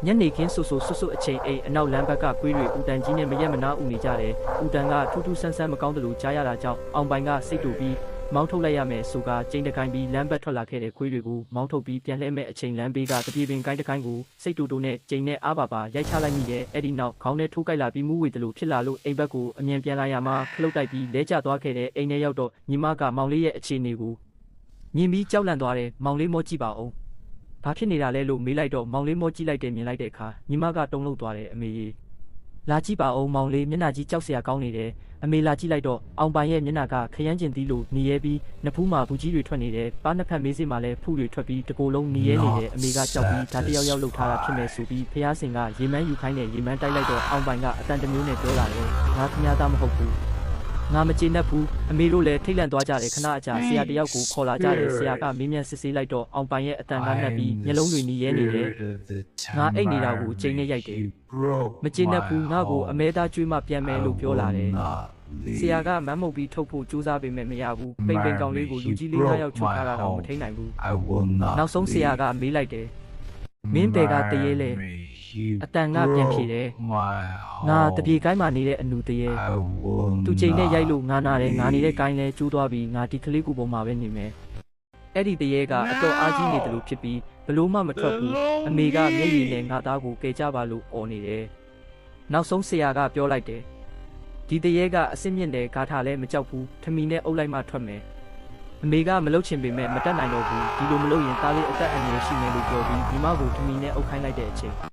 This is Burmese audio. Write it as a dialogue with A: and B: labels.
A: ညနေခင်းဆူအချိန်အိမ်အနောက်လမ်းဘက်ကကွေးတွေဦးတန်ကြီးနဲ့မရက်မနာဦးနေကြတယ်။ဦးတန်ကထူးထူးဆန်းဆန်းမကောင်းတယ်လို့ကြားရတာကြောင့်အောင်ပိုင်ကစိတ်တူပြီးမောင်းထုတ်လိုက်ရမယ်ဆိုကကျင်းတကိုင်းပြီးလမ်းဘက်ထွက်လာခဲ့တဲ့ခွေးတွေကိုမောင်းထုတ်ပြီးပြန်လှည့်မဲ့အချိန်လမ်းဘေးကတပြေပင်ကိုင်းတကိုင်းကိုစိတ်တူတူနဲ့ကျင်းနဲ့အားပါရိုက်ချလိုက်မိတဲ့အဲ့ဒီနောက်ခေါင်းနဲ့ထိုးကြိုက်လာပြီးမူးဝေတယ်လို့ဖြစ်လာလို့အိမ်ဘက်ကိုအမြန်ပြန်လာရမှာခလုတ်တိုက်ပြီးလဲကျသွားခဲ့တဲ့အိမ်ထဲရောက်တော့ညီမကမောင်လေးရဲ့အခြေအနေကိုမြင်ပြီးကြောက်လန့်သွားတယ်မောင်လေးမောကြည့်ပါဦးဘာဖြစ်နေတာလဲလို့မေးလိုက်တော့မောင်လေးမောကြည့်လိုက်တယ်မြင်လိုက်တဲ့အခါညီမကတုံ့လှုပ်သွားတယ်အမေလာကြည့်ပါဦးမောင်လေးမျက်နှာကြီးကြောက်စရာကောင်းနေတယ်အမေလာကြည့်လိုက်တော့အောင်ပိုင်ရဲ့မျက်နှာကခရမ်းကျင်သီးလိုနေရဲပြီးနဖူးမှာဘူးကြီးတွေထွက်နေတယ်ပါးနှစ်ဖက်မေးစေးမှာလည်းဖူးတွေထွက်ပြီးတကိုယ်လုံးနေရဲနေတယ်အမေကကြောက်ပြီးဒါတယောက်လှုပ်ထားတာဖြစ်မယ်ဆိုပြီးဖះစင်ကရေမန်းယူခိုင်းတဲ့ရေမန်းတိုက်လိုက်တော့အောင်ပိုင်ကအတန်တမျိုးနဲ့ပြောလာတယ်ငါခင်ဗျားသားမဟုတ်ဘူးငါမကျေနပ်ဘူးအမေတို့လည်းထိတ်လန့်သွားကြတယ်ခဏအကြာဆရာတယောက်ကိုခေါ်လာကြတယ်ဆရာကမေးမြန်းစစ်ဆေးလိုက်တော့အောင်ပိုင်ရဲ့အတန်ကနှက်ပြီးမျက်လုံးတွေနီးရဲနေတယ်ငါအိတ်နေတာကိုချိန်နဲ့ရိုက်တယ်မကျေနပ်ဘူးငါ့ကိုအမဲသားကျွေးမှပြန်မယ်လို့ပြောလာတယ်ဆရာကမမ်းမုတ်ပြီးထုတ်ဖို့ကြိုးစားပေမဲ့မရဘူးပိန်ကောင်လေးကိုလူကြီးလေး9ယောက်ချုပ်ထားတာတော့မထိန်နိုင်ဘူးနောက်ဆုံးဆရာကမေးလိုက်တယ်မင်းပေကတရေလေအတန်ကပြန်ဖြေတယ်ငါတပြေကိုင်းမှာနေတဲ့အနူတရေသူချိန်နဲ့ရိုက်လို့ငါနာတယ်ငါနေတဲ့ကိုင်းလဲကျိုးသွားပြီးငါဒီကလေးကူပေါ်မှာပဲနေမယ်အဲ့ဒီတရေကအတော်အားကြီးနေတယ်လို့ဖြစ်ပြီးဘလို့မှမထွက်ဘူးအမေကမျက်ရည်နဲ့ငါသားကိုကယ်ကြပါလို့អော်နေတယ်နောက်ဆုံးဆရာကပြောလိုက်တယ်ဒီတရေကအစ်စ်မြင့်တယ်ဂါထာလည်းမကြောက်ဘူးထမီနဲ့အုပ်လိုက်မှထွက်မယ်အမေကမလုပ်ချင်ပေမဲ့မတတ်နိုင်တော့ဘူးဒီလိုမလုပ်ရင်သားလေးအသက်အန္တရာယ်ရှိမယ်လို့ပြောပြီးဒီမကိုထမီနဲ့အုပ်ခိုင်းလိုက်တဲ့အချိန်